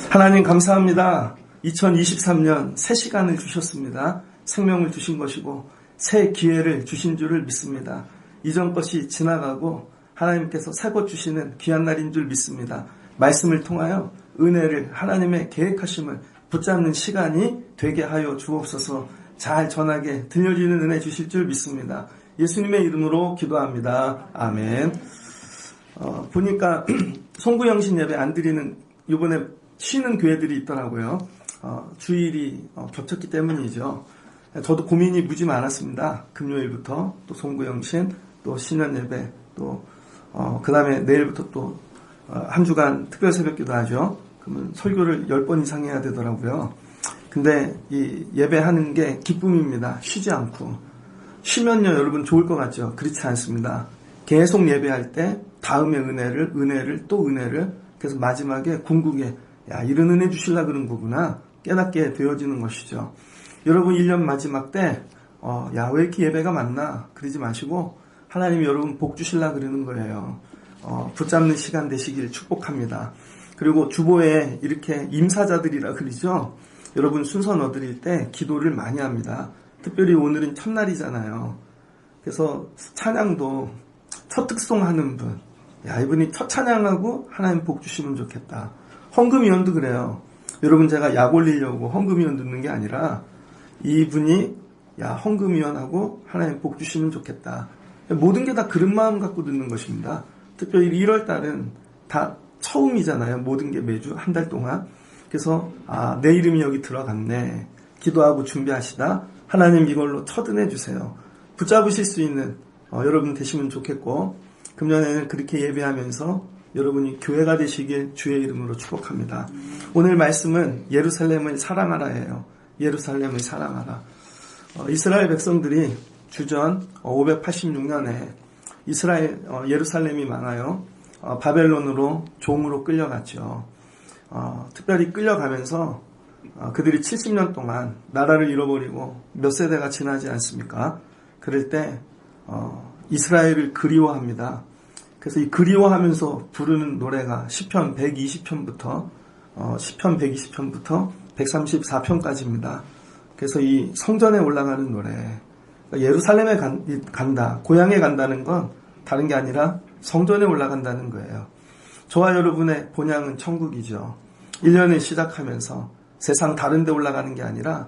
하나님 감사합니다. 2023년 새 시간을 주셨습니다. 생명을 주신 것이고 새 기회를 주신 줄을 믿습니다. 이전 것이 지나가고 하나님께서 새 것 주시는 귀한 날인 줄 믿습니다. 말씀을 통하여 은혜를 하나님의 계획하심을 붙잡는 시간이 되게 하여 주옵소서. 잘 전하게 들려지는 은혜 주실 줄 믿습니다. 예수님의 이름으로 기도합니다. 아멘. 보니까 송구영신 예배 안 드리는 이번에 쉬는 교회들이 있더라고요. 주일이 겹쳤기 때문이죠. 저도 고민이 무지 많았습니다. 금요일부터 또 송구영신, 또 신년 예배, 또 그 다음에 내일부터 또 한 주간 특별 새벽기도 하죠. 그러면 설교를 10번 이상 해야 되더라고요. 근데 이 예배하는 게 기쁨입니다. 쉬지 않고. 쉬면요 여러분 좋을 것 같죠? 그렇지 않습니다. 계속 예배할 때 다음의 은혜를 또 은혜를, 그래서 마지막에 궁극에 야 이런 은혜 주실라 그런 거구나 깨닫게 되어지는 것이죠. 여러분 1년 마지막 때 야 왜 이렇게 예배가 많나 그러지 마시고 하나님이 여러분 복 주실라 그러는 거예요. 붙잡는 시간 되시길 축복합니다. 그리고 주보에 이렇게 임사자들이라 그러죠. 여러분 순서 넣어드릴 때 기도를 많이 합니다. 특별히 오늘은 첫날이잖아요. 그래서 찬양도 첫 특송하는 분, 야 이분이 첫 찬양하고 하나님 복 주시면 좋겠다. 헌금위원도 그래요. 여러분 제가 약 올리려고 헌금위원 듣는 게 아니라 이분이 야 헌금위원하고 하나님 복 주시면 좋겠다. 모든 게 다 그런 마음 갖고 듣는 것입니다. 특별히 1월달은 다 처음이잖아요. 모든 게 매주 한 달 동안. 그래서 내 이름이 여기 들어갔네. 기도하고 준비하시다. 하나님 이걸로 첫은혜 주세요. 붙잡으실 수 있는 여러분 되시면 좋겠고, 금년에는 그렇게 예배하면서 여러분이 교회가 되시길 주의 이름으로 축복합니다. 오늘 말씀은 예루살렘을 사랑하라예요. 예루살렘을 사랑하라. 이스라엘 백성들이 주전 586년에 이스라엘 예루살렘이 망하여 바벨론으로 종으로 끌려갔죠. 특별히 끌려가면서 그들이 70년 동안 나라를 잃어버리고 몇 세대가 지나지 않습니까? 그럴 때 이스라엘을 그리워합니다. 그래서 이 그리워하면서 부르는 노래가 시편 120편부터 134편까지입니다. 그래서 이 성전에 올라가는 노래, 예루살렘에 간다, 고향에 간다는 건 다른 게 아니라 성전에 올라간다는 거예요. 저와 여러분의 본향은 천국이죠. 1년을 시작하면서 세상 다른 데 올라가는 게 아니라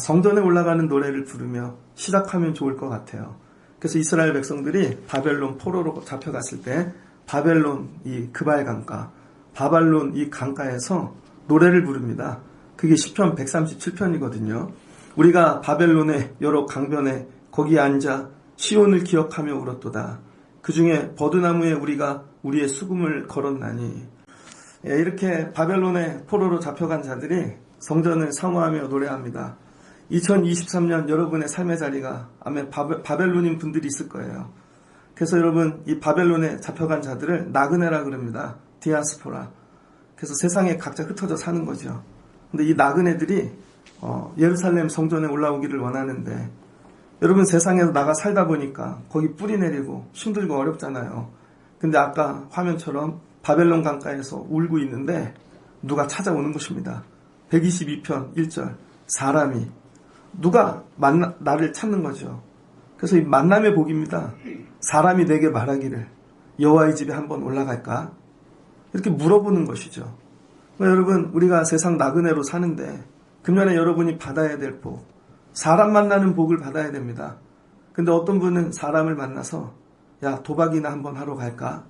성전에 올라가는 노래를 부르며 시작하면 좋을 것 같아요. 그래서 이스라엘 백성들이 바벨론 포로로 잡혀갔을 때 바벨론 이 그발 강가, 바벨론 이 강가에서 노래를 부릅니다. 그게 시편 137편이거든요. 우리가 바벨론의 여러 강변에 거기에 앉아 시온을 기억하며 울었도다. 그 중에 버드나무에 우리가 우리의 수금을 걸었나니. 이렇게 바벨론의 포로로 잡혀간 자들이 성전을 사모하며 노래합니다. 2023년 여러분의 삶의 자리가 아마 바벨론인 분들이 있을 거예요. 그래서 여러분 이 바벨론에 잡혀간 자들을 나그네라 그럽니다. 디아스포라. 그래서 세상에 각자 흩어져 사는 거죠. 근데 이 나그네들이 예루살렘 성전에 올라오기를 원하는데, 여러분 세상에서 나가 살다 보니까 거기 뿌리 내리고 힘들고 어렵잖아요. 근데 아까 화면처럼 바벨론 강가에서 울고 있는데 누가 찾아오는 것입니다. 122편 1절 사람이 누가 나를 찾는 거죠. 그래서 이 만남의 복입니다. 사람이 내게 말하기를 여호와의 집에 한번 올라갈까? 이렇게 물어보는 것이죠. 여러분 우리가 세상 나그네로 사는데 금년에 여러분이 받아야 될 복, 사람 만나는 복을 받아야 됩니다. 근데 어떤 분은 사람을 만나서 야 도박이나 한번 하러 갈까?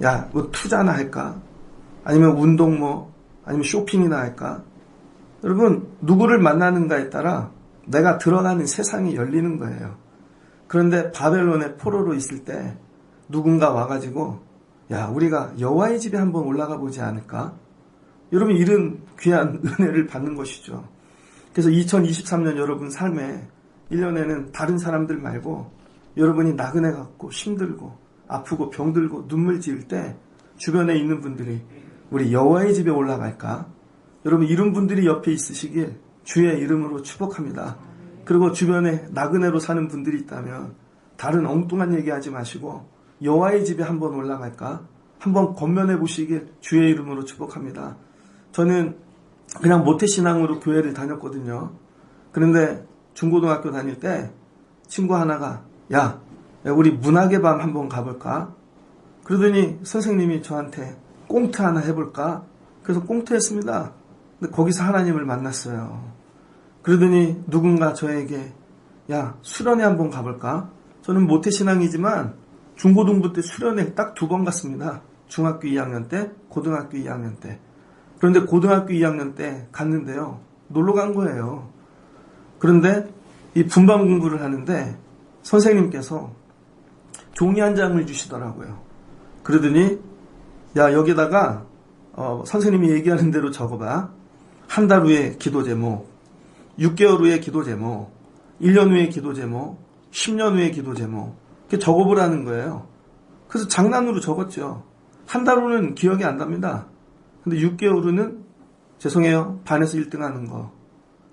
야 뭐 투자나 할까? 아니면 운동 아니면 쇼핑이나 할까? 여러분 누구를 만나는가에 따라 내가 들어가는 세상이 열리는 거예요. 그런데 바벨론의 포로로 있을 때 누군가 와가지고 야 우리가 여호와의 집에 한번 올라가 보지 않을까? 여러분 이런 귀한 은혜를 받는 것이죠. 그래서 2023년 여러분 삶에 1년에는 다른 사람들 말고 여러분이 나그네 같고 힘들고 아프고 병들고 눈물 지을 때 주변에 있는 분들이 우리 여호와의 집에 올라갈까? 여러분 이런 분들이 옆에 있으시길 주의 이름으로 축복합니다. 그리고 주변에 나그네로 사는 분들이 있다면 다른 엉뚱한 얘기하지 마시고 여호와의 집에 한번 올라갈까? 한번 권면해 보시길 주의 이름으로 축복합니다. 저는 그냥 모태신앙으로 교회를 다녔거든요. 그런데 중고등학교 다닐 때 친구 하나가 야, 우리 문학의 밤 한번 가볼까? 그러더니 선생님이 저한테 꽁트 하나 해볼까? 그래서 꽁트 했습니다. 근데 거기서 하나님을 만났어요. 그러더니 누군가 저에게 야, 수련회 한번 가볼까? 저는 모태신앙이지만 중고등부 때 수련회 딱 2번 갔습니다. 중학교 2학년 때, 고등학교 2학년 때. 그런데 고등학교 2학년 때 갔는데요. 놀러 간 거예요. 그런데 이 분반 공부를 하는데 선생님께서 종이 한 장을 주시더라고요. 그러더니 야, 여기다가 선생님이 얘기하는 대로 적어봐. 한 달 후에 기도 제목, 6개월 후에 기도 제목, 1년 후에 기도 제목, 10년 후에 기도 제목, 이렇게 적어보라는 거예요. 그래서 장난으로 적었죠. 한 달 후는 기억이 안 납니다. 근데 6개월 후는 죄송해요, 반에서 1등 하는 거,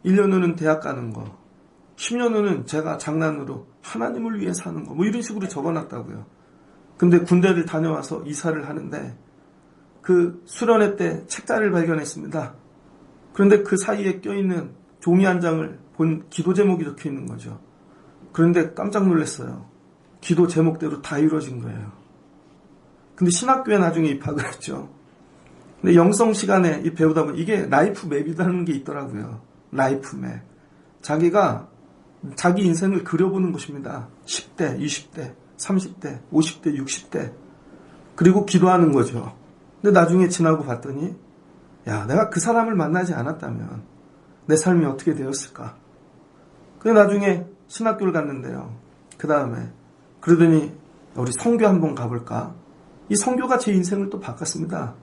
1년 후는 대학 가는 거, 10년 후는 제가 장난으로 하나님을 위해 사는 거, 뭐 이런 식으로 적어놨다고요. 근데 군대를 다녀와서 이사를 하는데 그 수련회 때 책자를 발견했습니다. 그런데 그 사이에 껴있는 종이 한 장을 본 기도 제목이 적혀 있는 거죠. 그런데 깜짝 놀랐어요. 기도 제목대로 다 이루어진 거예요. 근데 신학교에 나중에 입학을 했죠. 근데 영성 시간에 배우다 보면 이게 라이프 맵이라는 게 있더라고요. 라이프 맵. 자기가 자기 인생을 그려보는 것입니다. 10대, 20대, 30대, 50대, 60대. 그리고 기도하는 거죠. 근데 나중에 지나고 봤더니 야, 내가 그 사람을 만나지 않았다면 내 삶이 어떻게 되었을까? 근데 나중에 신학교를 갔는데요. 그 다음에 그러더니 우리 선교 한번 가볼까? 이 선교가 제 인생을 또 바꿨습니다.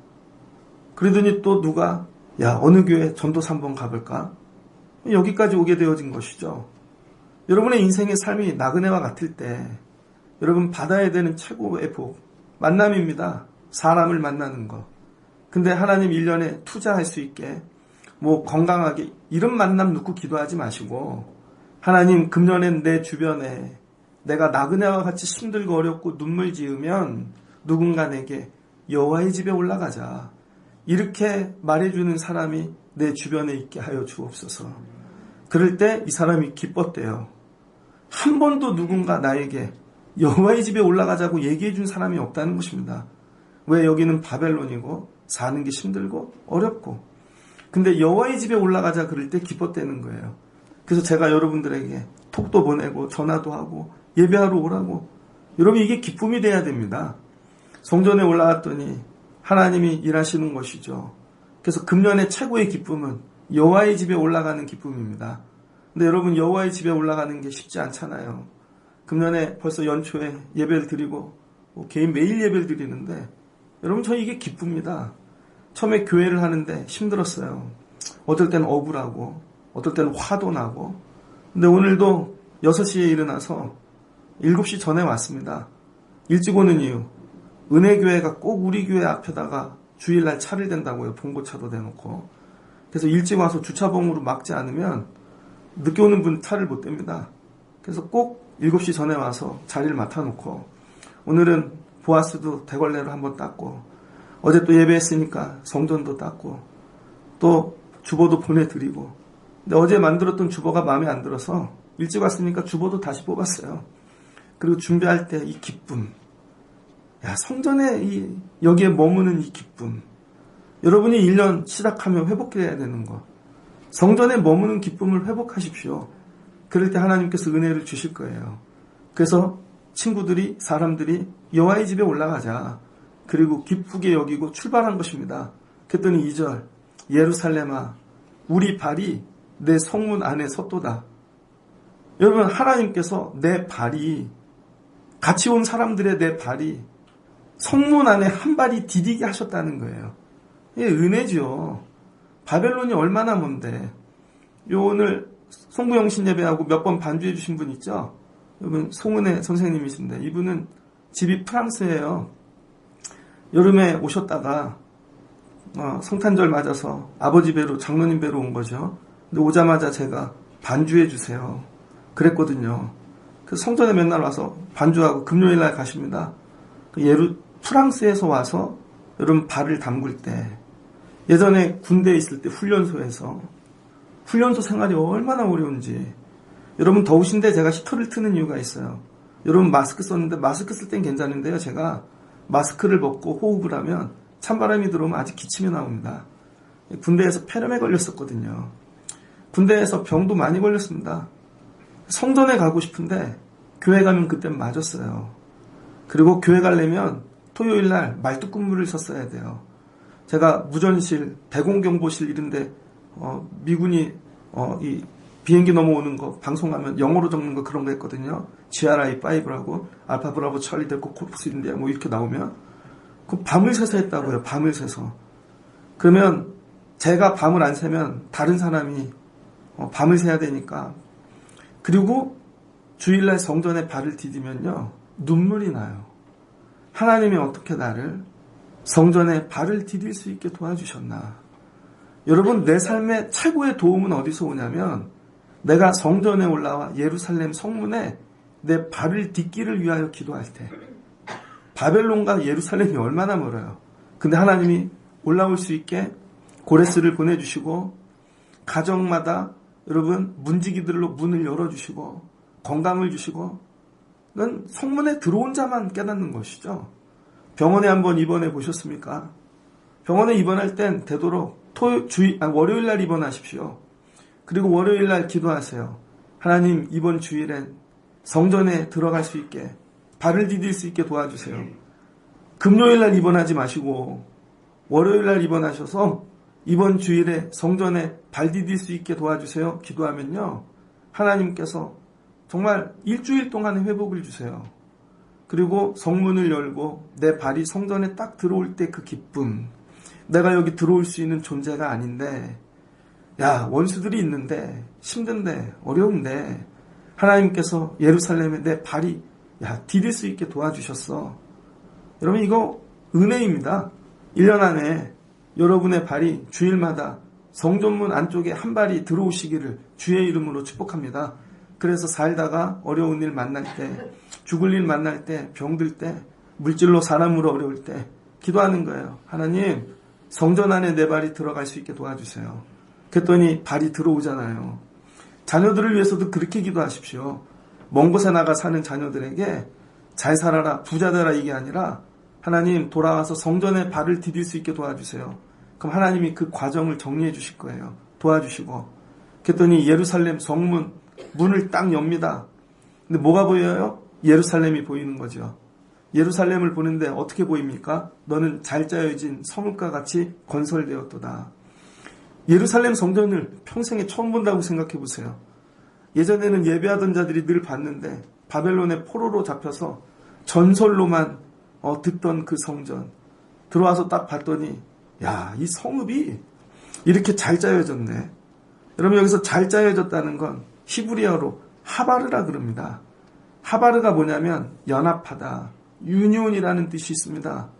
그러더니 또 누가 야, 어느 교회 전도사 한번 가볼까? 여기까지 오게 되어진 것이죠. 여러분의 인생의 삶이 나그네와 같을 때 여러분 받아야 되는 최고의 복, 만남입니다. 사람을 만나는 거. 근데 하나님 1년에 투자할 수 있게 뭐 건강하게 이런 만남 놓고 기도하지 마시고 하나님 금년엔 내 주변에 내가 나그네와 같이 힘들고 어렵고 눈물 지으면 누군가 내게 여호와의 집에 올라가자. 이렇게 말해주는 사람이 내 주변에 있게 하여 주옵소서. 그럴 때 이 사람이 기뻤대요. 한 번도 누군가 나에게 여호와의 집에 올라가자고 얘기해 준 사람이 없다는 것입니다. 왜 여기는 바벨론이고 사는 게 힘들고 어렵고. 근데 여호와의 집에 올라가자 그럴 때 기뻤다는 거예요. 그래서 제가 여러분들에게 톡도 보내고 전화도 하고 예배하러 오라고. 여러분 이게 기쁨이 돼야 됩니다. 성전에 올라갔더니 하나님이 일하시는 것이죠. 그래서 금년의 최고의 기쁨은 여호와의 집에 올라가는 기쁨입니다. 근데 여러분 여호와의 집에 올라가는 게 쉽지 않잖아요. 금년에 벌써 연초에 예배를 드리고 개인 매일 예배를 드리는데 여러분 저 이게 기쁩니다. 처음에 교회를 하는데 힘들었어요. 어떨 때는 억울하고 어떨 때는 화도 나고. 근데 오늘도 6시에 일어나서 7시 전에 왔습니다. 일찍 오는 이유, 은혜교회가 꼭 우리 교회 앞에다가 주일날 차를 댄다고요. 봉고차도 대놓고. 그래서 일찍 와서 주차봉으로 막지 않으면 늦게 오는 분 차를 못 댑니다. 그래서 꼭 7시 전에 와서 자리를 맡아놓고 오늘은 보아스도 대걸레로 한번 닦고 어제 또 예배했으니까 성전도 닦고 또 주보도 보내드리고. 근데 어제 만들었던 주보가 마음에 안 들어서 일찍 왔으니까 주보도 다시 뽑았어요. 그리고 준비할 때 이 기쁨, 야, 성전에 여기에 머무는 이 기쁨. 여러분이 1년 시작하면 회복해야 되는 거. 성전에 머무는 기쁨을 회복하십시오. 그럴 때 하나님께서 은혜를 주실 거예요. 그래서 친구들이, 사람들이 여호와의 집에 올라가자. 그리고 기쁘게 여기고 출발한 것입니다. 그랬더니 2절, 예루살렘아, 우리 발이 내 성문 안에 섰도다. 여러분, 하나님께서 내 발이, 같이 온 사람들의 내 발이 성문 안에 한 발이 디디게 하셨다는 거예요. 이게 은혜죠. 바벨론이 얼마나 먼데. 오늘 송구영신 예배하고 몇 번 반주해 주신 분 있죠? 여러분 송은혜 선생님이신데 이분은 집이 프랑스예요. 여름에 오셨다가 성탄절 맞아서 아버지 배로 장로님 배로 온 거죠. 근데 오자마자 제가 반주해 주세요 그랬거든요. 그래서 성전에 맨날 와서 반주하고 금요일날 가십니다. 프랑스에서 와서 여러분 발을 담글 때 예전에 군대에 있을 때 훈련소 생활이 얼마나 어려운지. 여러분 더우신데 제가 히터를 트는 이유가 있어요. 여러분 마스크 썼는데 마스크 쓸 땐 괜찮은데요. 제가 마스크를 벗고 호흡을 하면 찬바람이 들어오면 아직 기침이 나옵니다. 군대에서 폐렴에 걸렸었거든요. 군대에서 병도 많이 걸렸습니다. 성전에 가고 싶은데 교회 가면 그땐 맞았어요. 그리고 교회 가려면 토요일날 말뚝근무를 섰어야 돼요. 제가 무전실, 대공경보실 이런데 미군이 이 비행기 넘어오는 거 방송하면 영어로 적는 거 그런 거 했거든요. GRI5라고 알파 브라보 찰리 델코 코르푸스 인디아 뭐 이렇게 나오면 그 밤을 새서 했다고요. 밤을 새서. 그러면 제가 밤을 안 새면 다른 사람이 밤을 새야 되니까. 그리고 주일날 성전에 발을 디디면요 눈물이 나요. 하나님이 어떻게 나를 성전에 발을 디딜 수 있게 도와주셨나. 여러분 내 삶의 최고의 도움은 어디서 오냐면 내가 성전에 올라와 예루살렘 성문에 내 발을 딛기를 위하여 기도할 때. 바벨론과 예루살렘이 얼마나 멀어요. 근데 하나님이 올라올 수 있게 고레스를 보내주시고 가정마다 여러분 문지기들로 문을 열어주시고 건강을 주시고 그건 성문에 들어온 자만 깨닫는 것이죠. 병원에 한번 입원해 보셨습니까? 병원에 입원할 땐 되도록 월요일 날 입원하십시오. 그리고 월요일 날 기도하세요. 하나님 이번 주일엔 성전에 들어갈 수 있게 발을 디딜 수 있게 도와주세요. 금요일 날 입원하지 마시고 월요일 날 입원하셔서 이번 주일에 성전에 발 디딜 수 있게 도와주세요. 기도하면요. 하나님께서 정말 일주일 동안의 회복을 주세요. 그리고 성문을 열고 내 발이 성전에 딱 들어올 때 그 기쁨. 내가 여기 들어올 수 있는 존재가 아닌데 야 원수들이 있는데 힘든데 어려운데 하나님께서 예루살렘에 내 발이 디딜 수 있게 도와주셨어. 여러분 이거 은혜입니다. 1년 안에 여러분의 발이 주일마다 성전문 안쪽에 한 발이 들어오시기를 주의 이름으로 축복합니다. 그래서 살다가 어려운 일 만날 때, 죽을 일 만날 때, 병들 때, 물질로 사람으로 어려울 때 기도하는 거예요. 하나님 성전 안에 내 발이 들어갈 수 있게 도와주세요. 그랬더니 발이 들어오잖아요. 자녀들을 위해서도 그렇게 기도하십시오. 먼 곳에 나가 사는 자녀들에게 잘 살아라, 부자 되라 이게 아니라 하나님 돌아와서 성전에 발을 디딜 수 있게 도와주세요. 그럼 하나님이 그 과정을 정리해 주실 거예요. 도와주시고. 그랬더니 예루살렘 성문 문을 딱 엽니다. 근데 뭐가 보여요? 예루살렘이 보이는 거죠. 예루살렘을 보는데 어떻게 보입니까? 너는 잘 짜여진 성읍과 같이 건설되었도다. 예루살렘 성전을 평생에 처음 본다고 생각해 보세요. 예전에는 예배하던 자들이 늘 봤는데 바벨론의 포로로 잡혀서 전설로만 듣던 그 성전 들어와서 딱 봤더니 이 성읍이 이렇게 잘 짜여졌네. 여러분 여기서 잘 짜여졌다는 건 히브리어로 하바르라 그럽니다. 하바르가 뭐냐면 연합하다, 유니온이라는 뜻이 있습니다.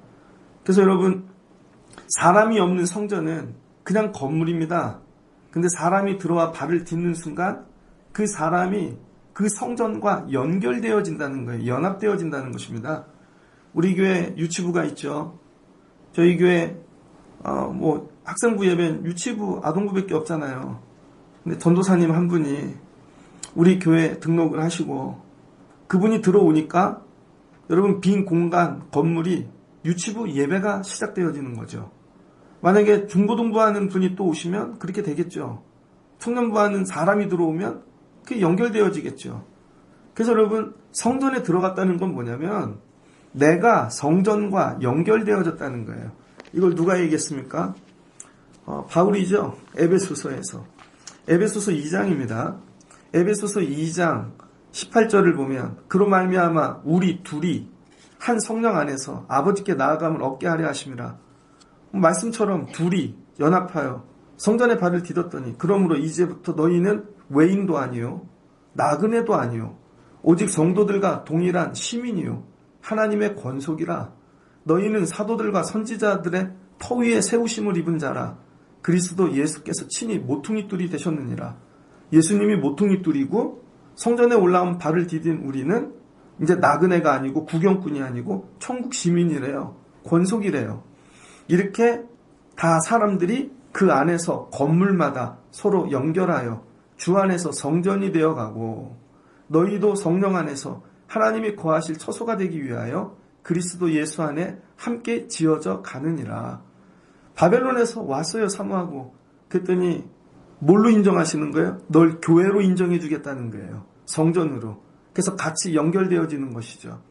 그래서 여러분 사람이 없는 성전은 그냥 건물입니다. 근데 사람이 들어와 발을 딛는 순간 그 사람이 그 성전과 연결되어진다는 거예요. 연합되어진다는 것입니다. 우리 교회 유치부가 있죠. 저희 교회 학생부 예배는 유치부 아동부밖에 없잖아요. 근데 전도사님 한 분이 우리 교회 등록을 하시고 그분이 들어오니까 여러분 빈 공간 건물이 유치부 예배가 시작되어지는 거죠. 만약에 중고등부 하는 분이 또 오시면 그렇게 되겠죠. 청년부 하는 사람이 들어오면 그게 연결되어지겠죠. 그래서 여러분 성전에 들어갔다는 건 뭐냐면 내가 성전과 연결되어졌다는 거예요. 이걸 누가 얘기했습니까? 바울이죠. 에베소서에서. 에베소서 2장입니다. 에베소서 2장 18절을 보면 그로 말미암아 우리 둘이 한 성령 안에서 아버지께 나아감을 얻게 하려 하심이라. 말씀처럼 둘이 연합하여 성전에 발을 디뎠더니 그러므로 이제부터 너희는 외인도 아니요 나그네도 아니요 오직 성도들과 동일한 시민이요 하나님의 권속이라. 너희는 사도들과 선지자들의 터 위에 세우심을 입은 자라. 그리스도 예수께서 친히 모퉁이 뚫이 되셨느니라. 예수님이 모퉁이 뚫이고 성전에 올라온 발을 디딘 우리는 이제 나그네가 아니고 구경꾼이 아니고 천국 시민이래요. 권속이래요. 이렇게 다 사람들이 그 안에서 건물마다 서로 연결하여 주 안에서 성전이 되어가고 너희도 성령 안에서 하나님이 거하실 처소가 되기 위하여 그리스도 예수 안에 함께 지어져 가느니라. 바벨론에서 왔어요, 사모하고. 그랬더니 뭘로 인정하시는 거예요? 널 교회로 인정해 주겠다는 거예요. 성전으로. 그래서 같이 연결되어지는 것이죠.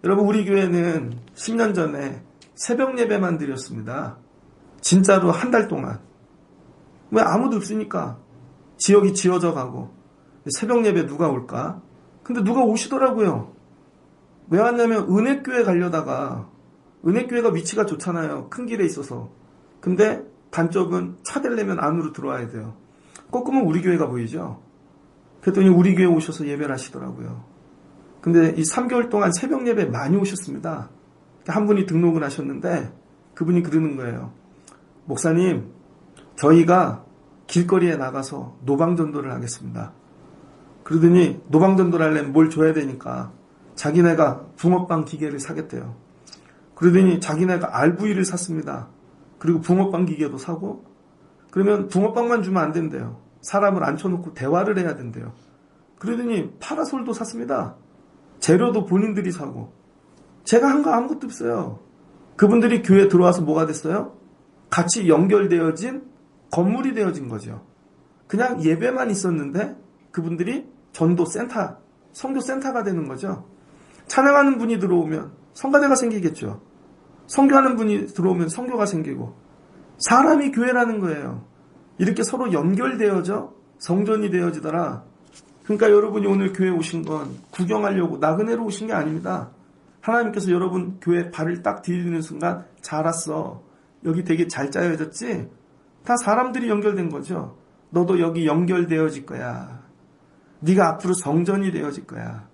여러분, 우리 교회는 10년 전에 새벽 예배만 드렸습니다. 진짜로 한 달 동안. 왜 아무도 없으니까. 지역이 지어져 가고. 새벽 예배 누가 올까? 근데 누가 오시더라고요. 왜 왔냐면 은혜교회 가려다가, 은혜교회가 위치가 좋잖아요. 큰 길에 있어서. 근데 단점은 차 대려면 안으로 들어와야 돼요. 꺾으면 우리 교회가 보이죠. 그랬더니 우리 교회 오셔서 예배를 하시더라고요. 근데 이 3개월 동안 새벽 예배 많이 오셨습니다. 한 분이 등록을 하셨는데 그분이 그러는 거예요. 목사님, 저희가 길거리에 나가서 노방전도를 하겠습니다. 그러더니 노방전도를 하려면 뭘 줘야 되니까 자기네가 붕어빵 기계를 사겠대요. 그러더니 자기네가 RV를 샀습니다. 그리고 붕어빵 기계도 사고, 그러면 붕어빵만 주면 안 된대요. 사람을 앉혀놓고 대화를 해야 된대요. 그러더니 파라솔도 샀습니다. 재료도 본인들이 사고. 제가 한 거 아무것도 없어요. 그분들이 교회에 들어와서 뭐가 됐어요? 같이 연결되어진 건물이 되어진 거죠. 그냥 예배만 있었는데 그분들이 전도센터, 선교센터가 되는 거죠. 찬양하는 분이 들어오면 성가대가 생기겠죠. 선교하는 분이 들어오면 선교가 생기고, 사람이 교회라는 거예요. 이렇게 서로 연결되어져 성전이 되어지더라. 그러니까 여러분이 오늘 교회 오신 건 구경하려고 나그네로 오신 게 아닙니다. 하나님께서 여러분 교회 발을 딱 디디는 순간 잘 왔어. 여기 되게 잘 짜여졌지? 다 사람들이 연결된 거죠. 너도 여기 연결되어질 거야. 네가 앞으로 성전이 되어질 거야.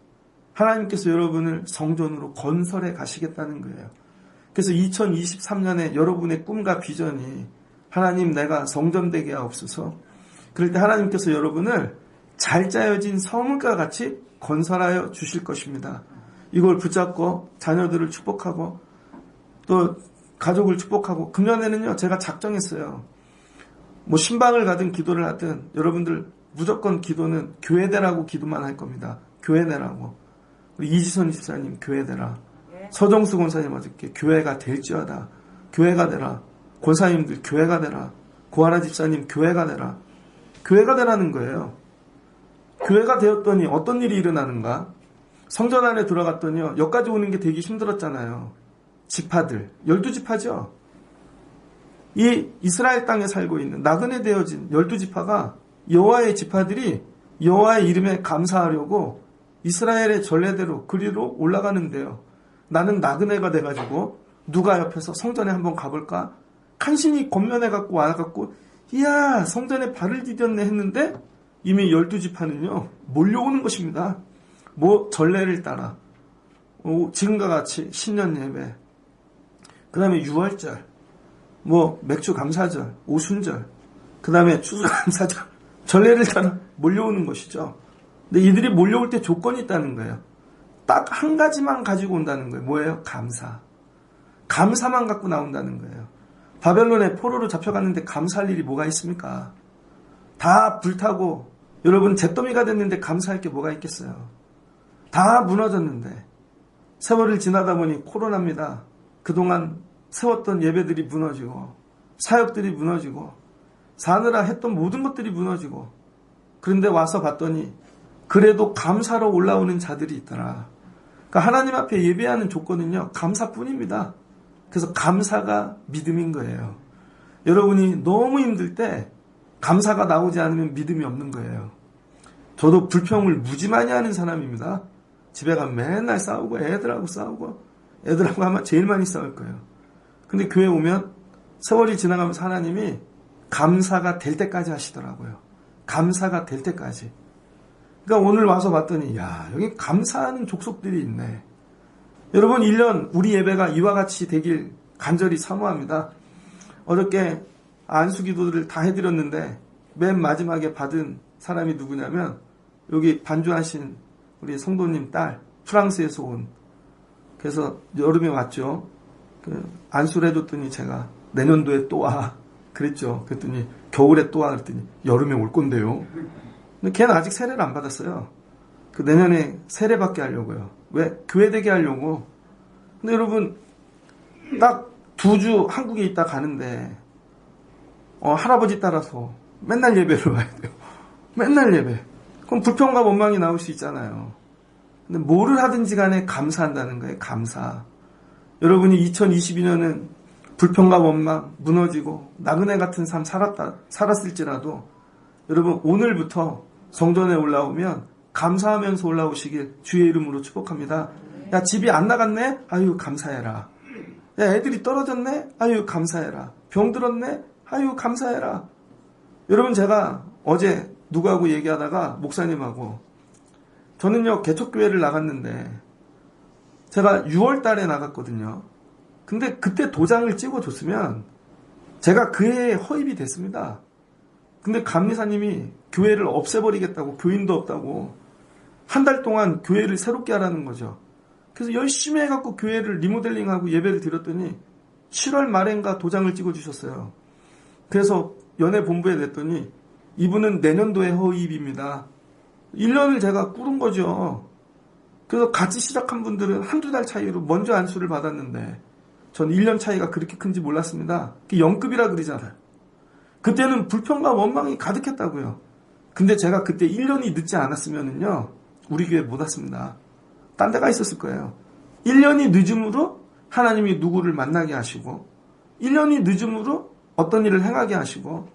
하나님께서 여러분을 성전으로 건설해 가시겠다는 거예요. 그래서 2023년에 여러분의 꿈과 비전이 하나님 내가 성전 되게 하옵소서. 그럴 때 하나님께서 여러분을 잘 짜여진 성물과 같이 건설하여 주실 것입니다. 이걸 붙잡고 자녀들을 축복하고 또 가족을 축복하고, 금년에는요 제가 작정했어요. 뭐 신방을 가든 기도를 하든 여러분들 무조건 기도는 교회되라고 기도만 할 겁니다. 교회되라고. 우리 이지선 집사님 교회되라. 서정수 권사님 어저께 교회가 될지어다. 교회가 되라. 권사님들 교회가 되라. 고아라 집사님 교회가 되라. 교회가 되라는 거예요. 교회가 되었더니 어떤 일이 일어나는가? 성전 안에 들어갔더니요, 여기까지 오는 게 되게 힘들었잖아요. 지파들, 12지파죠. 이 이스라엘 땅에 살고 있는 나그네 되어진 12지파가 여호와의 지파들이 여호와의 이름에 감사하려고 이스라엘의 전례대로 그리로 올라가는데요. 나는 나그네가 돼가지고 누가 옆에서 성전에 한번 가볼까? 간신히 겉면해갖고 와갖고 이야 성전에 발을 디뎠네 했는데 이미 12지파는요 몰려오는 것입니다. 뭐 전례를 따라 지금과 같이 신년 예배, 그 다음에 6월절, 뭐 맥주 감사절, 오순절, 그 다음에 추수 감사절, 전례를 따라 몰려오는 것이죠. 근데 이들이 몰려올 때 조건이 있다는 거예요. 딱 한 가지만 가지고 온다는 거예요. 뭐예요? 감사. 감사만 갖고 나온다는 거예요. 바벨론에 포로로 잡혀갔는데 감사할 일이 뭐가 있습니까? 다 불타고 여러분 잿더미가 됐는데 감사할 게 뭐가 있겠어요? 다 무너졌는데 세월을 지나다 보니 코로나입니다. 그동안 세웠던 예배들이 무너지고 사역들이 무너지고 사느라 했던 모든 것들이 무너지고, 그런데 와서 봤더니 그래도 감사로 올라오는 자들이 있더라. 그러니까 하나님 앞에 예배하는 조건은요 감사뿐입니다. 그래서 감사가 믿음인 거예요. 여러분이 너무 힘들 때 감사가 나오지 않으면 믿음이 없는 거예요. 저도 불평을 무지 많이 하는 사람입니다. 집에 가면 맨날 싸우고 애들하고 싸우고, 애들하고 아마 제일 많이 싸울 거예요. 근데 교회 오면 세월이 지나가면서 하나님이 감사가 될 때까지 하시더라고요. 감사가 될 때까지. 그러니까 오늘 와서 봤더니 야 여기 감사하는 족속들이 있네. 여러분 1년 우리 예배가 이와 같이 되길 간절히 사모합니다. 어저께 안수기도를 다 해드렸는데 맨 마지막에 받은 사람이 누구냐면 여기 반주하신 우리 성도님 딸, 프랑스에서 온. 그래서 여름에 왔죠. 안수를 해줬더니 제가 내년도에 또 와. 그랬죠. 그랬더니 겨울에 또 와. 그랬더니 여름에 올 건데요. 근데 걔는 아직 세례를 안 받았어요. 그 내년에 세례 받게 하려고요. 왜? 교회 되게 하려고. 근데 여러분 딱 2주 한국에 있다 가는데 할아버지 따라서 맨날 예배를 와야 돼요. 맨날 예배. 그럼 불평과 원망이 나올 수 있잖아요. 근데 뭐를 하든지 간에 감사한다는 거예요. 감사. 여러분이 2022년은 불평과 원망 무너지고 나그네 같은 삶 살았을지라도 여러분 오늘부터 성전에 올라오면 감사하면서 올라오시길 주의 이름으로 축복합니다. 야, 집이 안 나갔네? 아유, 감사해라. 야, 애들이 떨어졌네? 아유, 감사해라. 병 들었네? 아유, 감사해라. 여러분, 제가 어제 누구하고 얘기하다가 목사님하고 저는요, 개척교회를 나갔는데 제가 6월 달에 나갔거든요. 근데 그때 도장을 찍어줬으면 제가 그 해에 허입이 됐습니다. 근데 감리사님이 교회를 없애버리겠다고, 교인도 없다고 한 달 동안 교회를 새롭게 하라는 거죠. 그래서 열심히 해갖고 교회를 리모델링하고 예배를 드렸더니 7월 말엔가 도장을 찍어주셨어요. 그래서 연애 본부에 냈더니 이분은 내년도에 허입입니다. 1년을 제가 꾸른 거죠. 그래서 같이 시작한 분들은 한두 달 차이로 먼저 안수를 받았는데 전 1년 차이가 그렇게 큰지 몰랐습니다. 0급이라 그러잖아요. 그때는 불평과 원망이 가득했다고요. 근데 제가 그때 1년이 늦지 않았으면요 우리 교회 못 왔습니다. 딴 데가 있었을 거예요. 1년이 늦음으로 하나님이 누구를 만나게 하시고 1년이 늦음으로 어떤 일을 행하게 하시고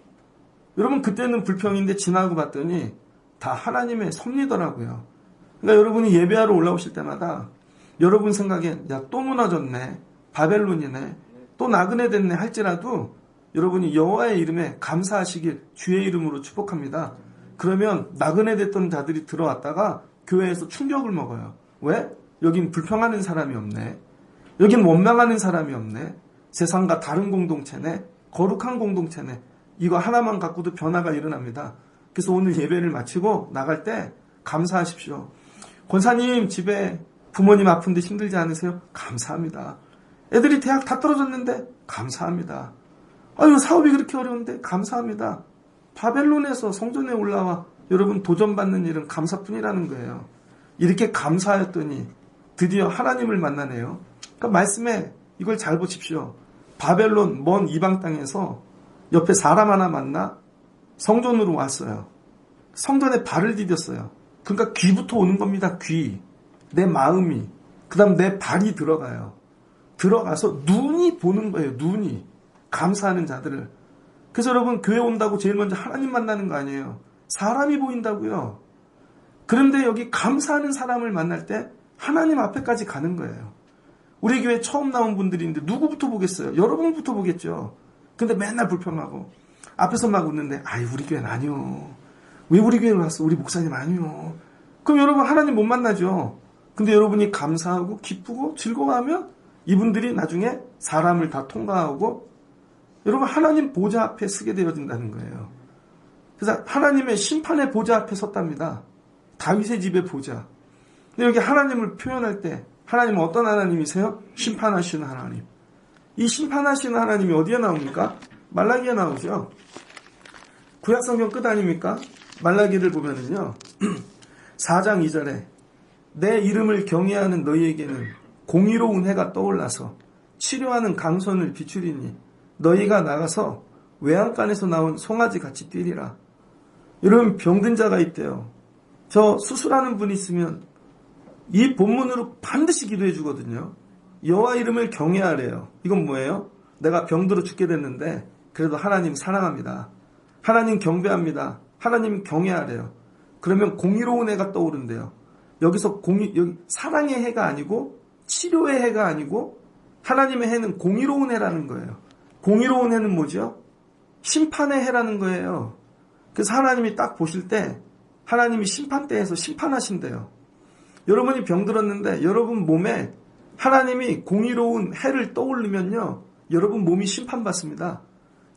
여러분 그때는 불평인데 지나고 봤더니 다 하나님의 섭리더라고요. 그러니까 여러분이 예배하러 올라오실 때마다 여러분 생각엔 야, 또 무너졌네. 바벨론이네. 또 나그네 됐네 할지라도 여러분이 여호와의 이름에 감사하시길 주의 이름으로 축복합니다. 그러면 나그네 됐던 자들이 들어왔다가 교회에서 충격을 먹어요. 왜? 여긴 불평하는 사람이 없네. 여긴 원망하는 사람이 없네. 세상과 다른 공동체네. 거룩한 공동체네. 이거 하나만 갖고도 변화가 일어납니다. 그래서 오늘 예배를 마치고 나갈 때 감사하십시오. 권사님 집에 부모님 아픈데 힘들지 않으세요? 감사합니다. 애들이 대학 다 떨어졌는데 감사합니다. 아유 사업이 그렇게 어려운데 감사합니다. 바벨론에서 성전에 올라와 여러분 도전받는 일은 감사뿐이라는 거예요. 이렇게 감사했더니 드디어 하나님을 만나네요. 그러니까 말씀에 이걸 잘 보십시오. 바벨론 먼 이방 땅에서 옆에 사람 하나 만나 성전으로 왔어요. 성전에 발을 디뎠어요. 그러니까 귀부터 오는 겁니다. 귀. 내 마음이. 그 다음 내 발이 들어가요. 들어가서 눈이 보는 거예요. 눈이. 감사하는 자들을. 그래서 여러분 교회 온다고 제일 먼저 하나님 만나는 거 아니에요. 사람이 보인다고요. 그런데 여기 감사하는 사람을 만날 때 하나님 앞에까지 가는 거예요. 우리 교회 처음 나온 분들인데 누구부터 보겠어요? 여러분부터 보겠죠. 근데 맨날 불평하고 앞에서 막 웃는데 아이 우리 교회는 아니요. 왜 우리 교회로 왔어? 우리 목사님 아니요. 그럼 여러분 하나님 못 만나죠. 근데 여러분이 감사하고 기쁘고 즐거워하면 이분들이 나중에 사람을 다 통과하고 여러분 하나님 보좌 앞에 서게 되어진다는 거예요. 그래서 하나님의 심판의 보좌 앞에 섰답니다. 다윗의 집의 보좌. 근데 여기 하나님을 표현할 때 하나님은 어떤 하나님이세요? 심판하시는 하나님. 이 심판하시는 하나님이 어디에 나옵니까? 말라기에 나오죠. 구약성경 끝 아닙니까? 말라기를 보면은요. 4장 2절에 내 이름을 경외하는 너희에게는 공의로운 해가 떠올라서 치료하는 강선을 비추리니 너희가 나가서 외양간에서 나온 송아지 같이 뛰리라. 여러분 병든 자가 있대요. 저 수술하는 분이 있으면 이 본문으로 반드시 기도해 주거든요. 여호와 이름을 경외하래요. 이건 뭐예요? 내가 병들어 죽게 됐는데 그래도 하나님 사랑합니다. 하나님 경배합니다. 하나님 경외하래요. 그러면 공의로운 해가 떠오른대요. 여기서 여기 사랑의 해가 아니고 치료의 해가 아니고 하나님의 해는 공의로운 해라는 거예요. 공의로운 해는 뭐죠? 심판의 해라는 거예요. 그래서 하나님이 딱 보실 때 하나님이 심판대에서 심판하신대요. 여러분이 병들었는데 여러분 몸에 하나님이 공의로운 해를 떠올리면요. 여러분 몸이 심판받습니다.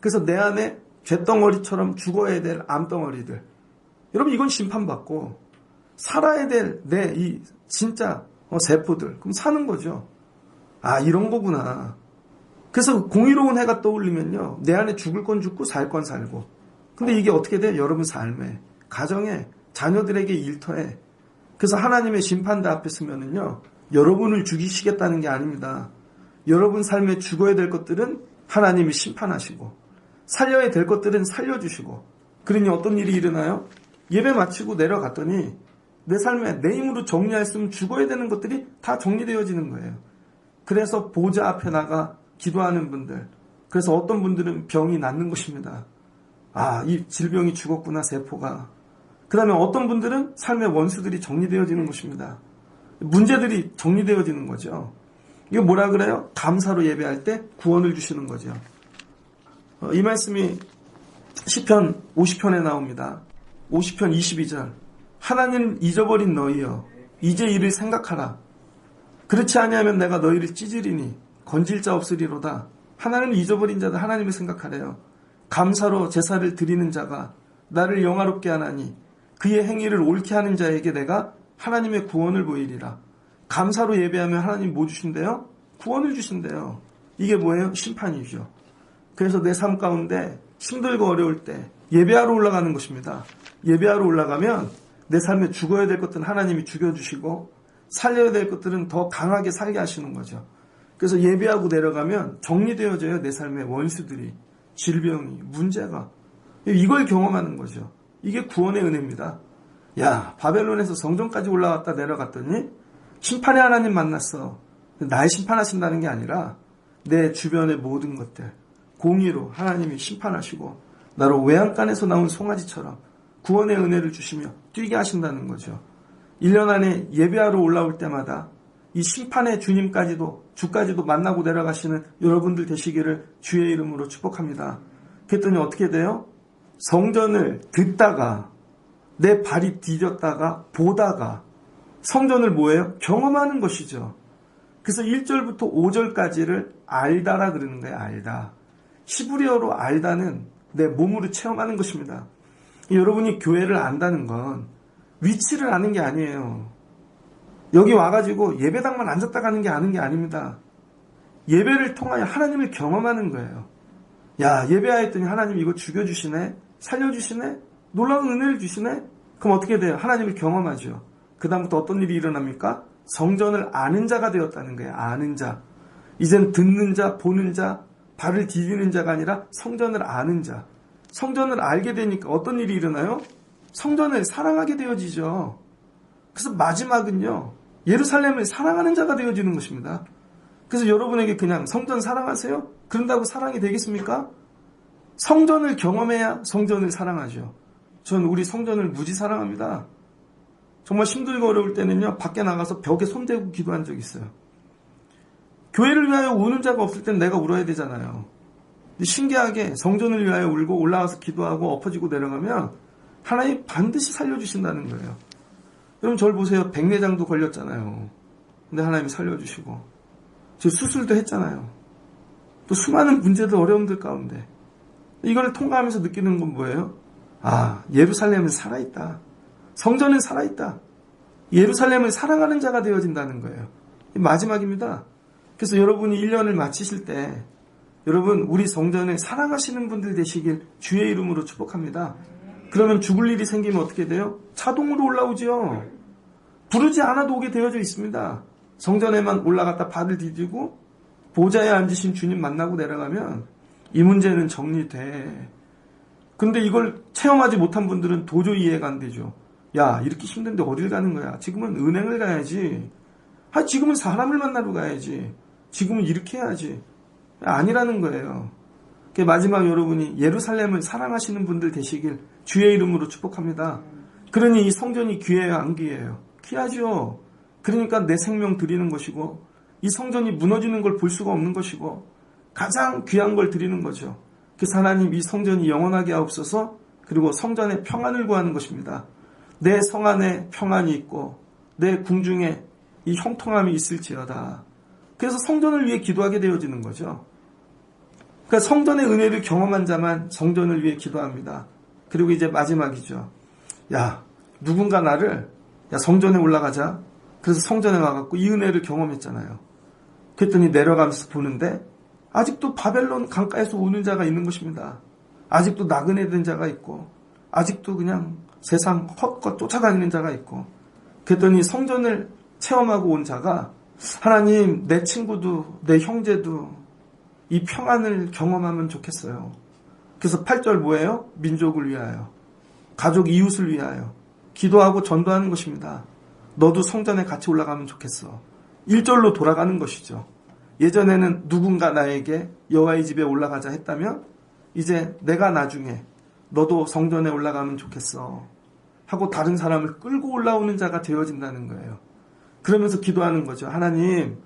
그래서 내 안에 잿덩어리처럼 죽어야 될 암덩어리들. 여러분 이건 심판받고 살아야 될 내 이 진짜 세포들. 그럼 사는 거죠. 아 이런 거구나. 그래서 공의로운 해가 떠올리면요, 내 안에 죽을 건 죽고 살 건 살고. 근데 이게 어떻게 돼요? 여러분 삶에, 가정에, 자녀들에게, 일터에. 그래서 하나님의 심판대 앞에 서면은요, 여러분을 죽이시겠다는 게 아닙니다. 여러분 삶에 죽어야 될 것들은 하나님이 심판하시고, 살려야 될 것들은 살려주시고. 그러니 어떤 일이 일어나요? 예배 마치고 내려갔더니 내 삶에 내 힘으로 정리했으면 죽어야 되는 것들이 다 정리되어지는 거예요. 그래서 보좌 앞에 나가 기도하는 분들, 그래서 어떤 분들은 병이 낫는 것입니다. 아, 이 질병이 죽었구나, 세포가. 그 다음에 어떤 분들은 삶의 원수들이 정리되어지는 것입니다. 문제들이 정리되어지는 거죠. 이거 뭐라 그래요? 감사로 예배할 때 구원을 주시는 거죠. 이 말씀이 시편 50편에 나옵니다. 50편 22절. 하나님 잊어버린 너희여, 이제 이를 생각하라. 그렇지 아니하면 내가 너희를 찢으리니 건질 자 없으리로다. 하나님을 잊어버린 자들 하나님을 생각하래요. 감사로 제사를 드리는 자가 나를 영화롭게 하나니 그의 행위를 옳게 하는 자에게 내가 하나님의 구원을 보이리라. 감사로 예배하면 하나님 뭐 주신대요? 구원을 주신대요. 이게 뭐예요? 심판이죠. 그래서 내 삶 가운데 힘들고 어려울 때 예배하러 올라가는 것입니다. 예배하러 올라가면 내 삶에 죽어야 될 것들은 하나님이 죽여주시고 살려야 될 것들은 더 강하게 살게 하시는 거죠. 그래서 예배하고 내려가면 정리되어져요. 내 삶의 원수들이, 질병이, 문제가. 이걸 경험하는 거죠. 이게 구원의 은혜입니다. 야, 바벨론에서 성전까지 올라왔다 내려갔더니 심판의 하나님 만났어. 날 심판하신다는 게 아니라 내 주변의 모든 것들 공의로 하나님이 심판하시고 나로 외양간에서 나온 송아지처럼 구원의 은혜를 주시며 뛰게 하신다는 거죠. 1년 안에 예배하러 올라올 때마다 이 심판의 주님까지도 주까지도 만나고 내려가시는 여러분들 되시기를 주의 이름으로 축복합니다. 그랬더니 어떻게 돼요? 성전을 듣다가 내 발이 디뎠다가 보다가 성전을 뭐예요? 경험하는 것이죠. 그래서 1절부터 5절까지를 알다라 그러는 거예요. 알다. 히브리어로 알다는 내 몸으로 체험하는 것입니다. 여러분이 교회를 안다는 건 위치를 아는 게 아니에요. 여기 와가지고 예배당만 앉았다 가는 게 아는 게 아닙니다. 예배를 통하여 하나님을 경험하는 거예요. 야, 예배하였더니 하나님 이거 죽여주시네, 살려주시네, 놀라운 은혜를 주시네. 그럼 어떻게 돼요? 하나님을 경험하죠. 그 다음부터 어떤 일이 일어납니까? 성전을 아는 자가 되었다는 거예요. 아는 자. 이젠 듣는 자, 보는 자, 발을 디디는 자가 아니라 성전을 아는 자. 성전을 알게 되니까 어떤 일이 일어나요? 성전을 사랑하게 되어지죠. 그래서 마지막은요, 예루살렘을 사랑하는 자가 되어지는 것입니다. 그래서 여러분에게 그냥 성전 사랑하세요? 그런다고 사랑이 되겠습니까? 성전을 경험해야 성전을 사랑하죠. 전 우리 성전을 무지 사랑합니다. 정말 힘들고 어려울 때는요, 밖에 나가서 벽에 손대고 기도한 적이 있어요. 교회를 위하여 우는 자가 없을 땐 내가 울어야 되잖아요. 근데 신기하게 성전을 위하여 울고 올라가서 기도하고 엎어지고 내려가면 하나님 반드시 살려주신다는 거예요. 여러분 저를 보세요. 백내장도 걸렸잖아요. 근데 하나님이 살려주시고 저 수술도 했잖아요. 또 수많은 문제들 어려움들 가운데 이걸 통과하면서 느끼는 건 뭐예요? 아, 예루살렘은 살아있다. 성전은 살아있다. 예루살렘을 사랑하는 자가 되어진다는 거예요. 마지막입니다. 그래서 여러분이 1년을 마치실 때 여러분 우리 성전을 사랑하시는 분들 되시길 주의 이름으로 축복합니다. 그러면 죽을 일이 생기면 어떻게 돼요? 자동으로 올라오죠. 부르지 않아도 오게 되어져 있습니다. 성전에만 올라갔다 발을 디디고 보좌에 앉으신 주님 만나고 내려가면 이 문제는 정리돼. 근데 이걸 체험하지 못한 분들은 도저히 이해가 안 되죠. 야, 이렇게 힘든데 어딜 가는 거야? 지금은 은행을 가야지. 지금은 사람을 만나러 가야지. 지금은 이렇게 해야지. 아니라는 거예요. 마지막 여러분이 예루살렘을 사랑하시는 분들 되시길 주의 이름으로 축복합니다. 그러니 이 성전이 귀해요, 안 귀해요? 귀하죠. 그러니까 내 생명 드리는 것이고 이 성전이 무너지는 걸 볼 수가 없는 것이고 가장 귀한 걸 드리는 거죠. 그래서 하나님 이 성전이 영원하게 하옵소서. 그리고 성전에 평안을 구하는 것입니다. 내 성 안에 평안이 있고 내 궁중에 이 형통함이 있을지어다. 그래서 성전을 위해 기도하게 되어지는 거죠. 그러니까 성전의 은혜를 경험한 자만 성전을 위해 기도합니다. 그리고 이제 마지막이죠. 야, 누군가 나를 야, 성전에 올라가자. 그래서 성전에 와갖고 이 은혜를 경험했잖아요. 그랬더니 내려가면서 보는데 아직도 바벨론 강가에서 우는 자가 있는 것입니다. 아직도 나그네 된 자가 있고, 아직도 그냥 세상 헛것 쫓아다니는 자가 있고, 그랬더니 성전을 체험하고 온 자가 하나님, 내 친구도 내 형제도 이 평안을 경험하면 좋겠어요. 그래서 8절 뭐예요? 민족을 위하여, 가족 이웃을 위하여 기도하고 전도하는 것입니다. 너도 성전에 같이 올라가면 좋겠어. 1절로 돌아가는 것이죠. 예전에는 누군가 나에게 여호와의 집에 올라가자 했다면 이제 내가 나중에 너도 성전에 올라가면 좋겠어 하고 다른 사람을 끌고 올라오는 자가 되어진다는 거예요. 그러면서 기도하는 거죠. 하나님,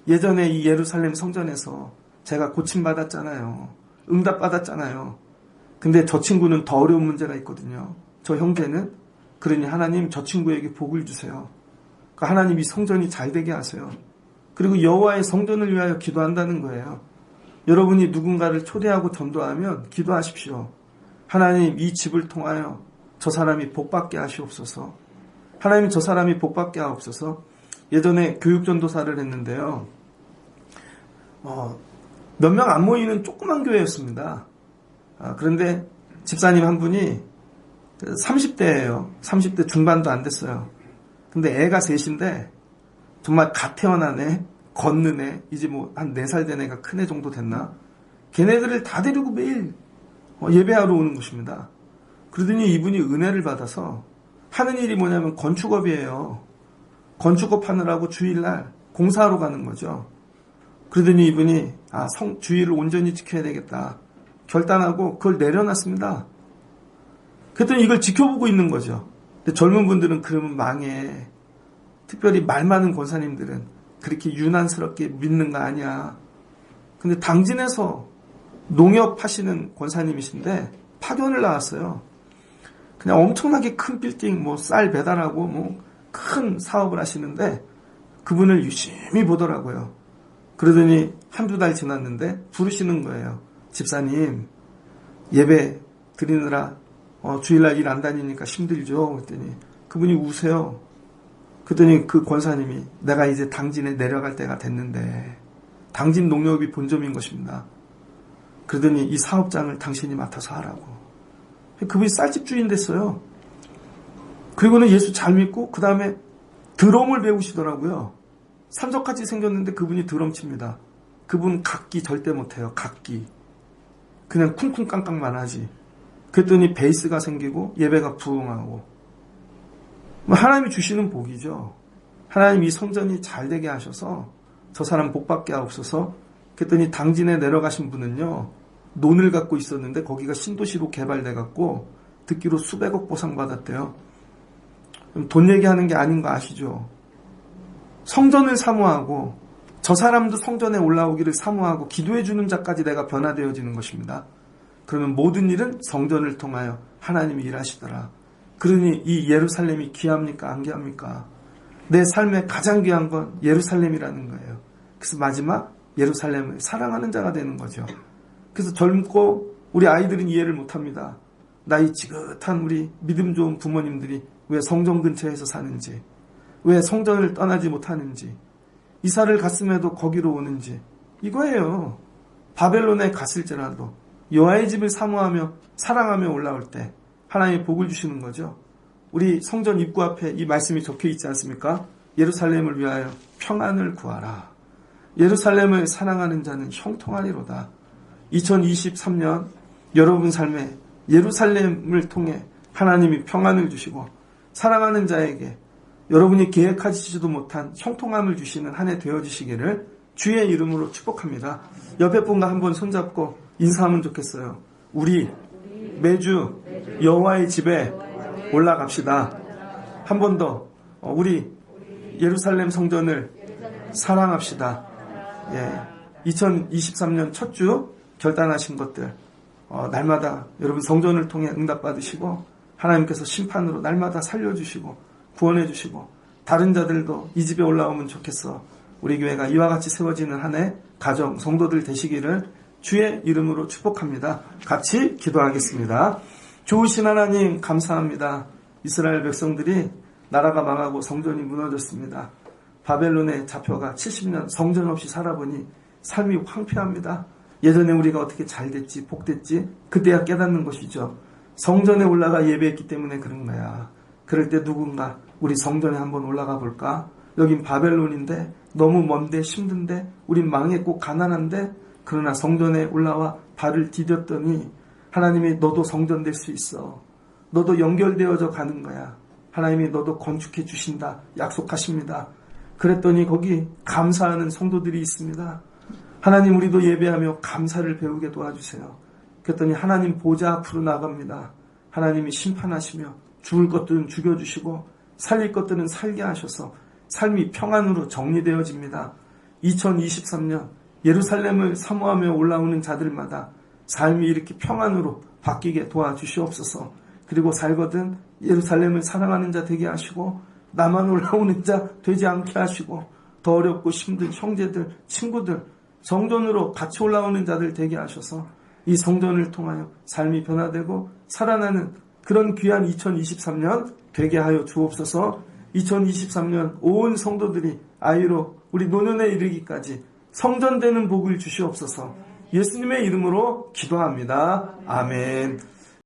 예전에 이 예루살렘 성전에서 제가 고침받았잖아요. 응답받았잖아요. 근데 저 친구는 더 어려운 문제가 있거든요. 저 형제는. 그러니 하나님, 저 친구에게 복을 주세요. 하나님, 이 성전이 잘 되게 하세요. 그리고 여호와의 성전을 위하여 기도한다는 거예요. 여러분이 누군가를 초대하고 전도하면 기도하십시오. 하나님, 이 집을 통하여 저 사람이 복받게 하시옵소서. 하나님, 저 사람이 복받게 하옵소서. 예전에 교육전도사를 했는데요. 몇 명 안 모이는 조그만 교회였습니다. 그런데 집사님 한 분이 30대예요. 30대 중반도 안 됐어요. 근데 애가 셋인데 정말 갓 태어난 애, 걷는 애, 이제 뭐 한 4살 된 애가 큰 애 정도 됐나? 걔네들을 다 데리고 매일 예배하러 오는 것입니다. 그러더니 이분이 은혜를 받아서 하는 일이 뭐냐면 건축업이에요. 건축업 하느라고 주일날 공사하러 가는 거죠. 그러더니 이분이 주일을 온전히 지켜야 되겠다 결단하고 그걸 내려놨습니다. 그랬더니 이걸 지켜보고 있는 거죠. 근데 젊은 분들은 그러면 망해. 특별히 말 많은 권사님들은 그렇게 유난스럽게 믿는 거 아니야. 근데 당진에서 농협 하시는 권사님이신데 파견을 나왔어요. 그냥 엄청나게 큰 빌딩, 뭐 쌀 배달하고 뭐 큰 사업을 하시는데 그분을 유심히 보더라고요. 그러더니 한두 달 지났는데 부르시는 거예요. 집사님, 예배 드리느라 주일날 일 안 다니니까 힘들죠. 그랬더니 그분이 우세요. 그랬더니 그 권사님이 내가 이제 당진에 내려갈 때가 됐는데 당진 농협이 본점인 것입니다. 그러더니 이 사업장을 당신이 맡아서 하라고. 그분이 쌀집 주인 됐어요. 그리고는 예수 잘 믿고 그 다음에 드럼을 배우시더라고요. 산적같이 생겼는데 그분이 드럼 칩니다. 그분 각기 절대 못해요. 각기. 그냥 쿵쿵깡깡만 하지. 그랬더니 베이스가 생기고 예배가 부흥하고. 하나님이 주시는 복이죠. 하나님 이 성전이 잘 되게 하셔서 저 사람 복받게 하옵소서. 그랬더니 당진에 내려가신 분은요. 논을 갖고 있었는데 거기가 신도시로 개발돼 갖고 듣기로 수백억 보상받았대요. 돈 얘기하는 게 아닌 거 아시죠? 성전을 사모하고 저 사람도 성전에 올라오기를 사모하고 기도해 주는 자까지 내가 변화되어지는 것입니다. 그러면 모든 일은 성전을 통하여 하나님이 일하시더라. 그러니 이 예루살렘이 귀합니까? 안 귀합니까? 내 삶에 가장 귀한 건 예루살렘이라는 거예요. 그래서 마지막 예루살렘을 사랑하는 자가 되는 거죠. 그래서 젊고 우리 아이들은 이해를 못합니다. 나이 지긋한 우리 믿음 좋은 부모님들이 왜 성전 근처에서 사는지, 왜 성전을 떠나지 못하는지, 이사를 갔음에도 거기로 오는지, 이거예요. 바벨론에 갔을지라도 여호와의 집을 사모하며 사랑하며 올라올 때 하나님의 복을 주시는 거죠. 우리 성전 입구 앞에 이 말씀이 적혀 있지 않습니까? 예루살렘을 위하여 평안을 구하라. 예루살렘을 사랑하는 자는 형통하리로다. 2023년 여러분 삶에 예루살렘을 통해 하나님이 평안을 주시고 사랑하는 자에게 여러분이 계획하시지도 못한 형통함을 주시는 한 해 되어주시기를 주의 이름으로 축복합니다. 옆에 분과 한번 손잡고 인사하면 좋겠어요. 우리 매주 여호와의 집에 올라갑시다. 한 번 더 우리 예루살렘 성전을 사랑합시다. 2023년 첫 주 결단하신 것들 날마다 여러분 성전을 통해 응답받으시고 하나님께서 심판으로 날마다 살려주시고 구원해주시고 다른 자들도 이 집에 올라오면 좋겠어. 우리 교회가 이와 같이 세워지는 한 해 가정 성도들 되시기를 주의 이름으로 축복합니다. 같이 기도하겠습니다. 좋으신 하나님 감사합니다. 이스라엘 백성들이 나라가 망하고 성전이 무너졌습니다. 바벨론에 잡혀가 70년 성전 없이 살아보니 삶이 황폐합니다. 예전에 우리가 어떻게 잘 됐지, 복됐지, 그때야 깨닫는 것이죠. 성전에 올라가 예배했기 때문에 그런 거야. 그럴 때 누군가 우리 성전에 한번 올라가 볼까? 여긴 바벨론인데 너무 먼데 힘든데 우린 망했고 가난한데, 그러나 성전에 올라와 발을 디뎠더니 하나님이 너도 성전 될 수 있어. 너도 연결되어져 가는 거야. 하나님이 너도 건축해 주신다. 약속하십니다. 그랬더니 거기 감사하는 성도들이 있습니다. 하나님, 우리도 예배하며 감사를 배우게 도와주세요. 그랬더니 하나님 보좌 앞으로 나갑니다. 하나님이 심판하시며 죽을 것들은 죽여주시고 살릴 것들은 살게 하셔서 삶이 평안으로 정리되어집니다. 2023년 예루살렘을 사모하며 올라오는 자들마다 삶이 이렇게 평안으로 바뀌게 도와주시옵소서. 그리고 살거든 예루살렘을 사랑하는 자 되게 하시고 나만 올라오는 자 되지 않게 하시고 더 어렵고 힘든 형제들, 친구들, 성전으로 같이 올라오는 자들 되게 하셔서 이 성전을 통하여 삶이 변화되고 살아나는 그런 귀한 2023년 되게 하여 주옵소서. 2023년 온 성도들이 아이로 우리 노년에 이르기까지 성전되는 복을 주시옵소서. 예수님의 이름으로 기도합니다. 아멘.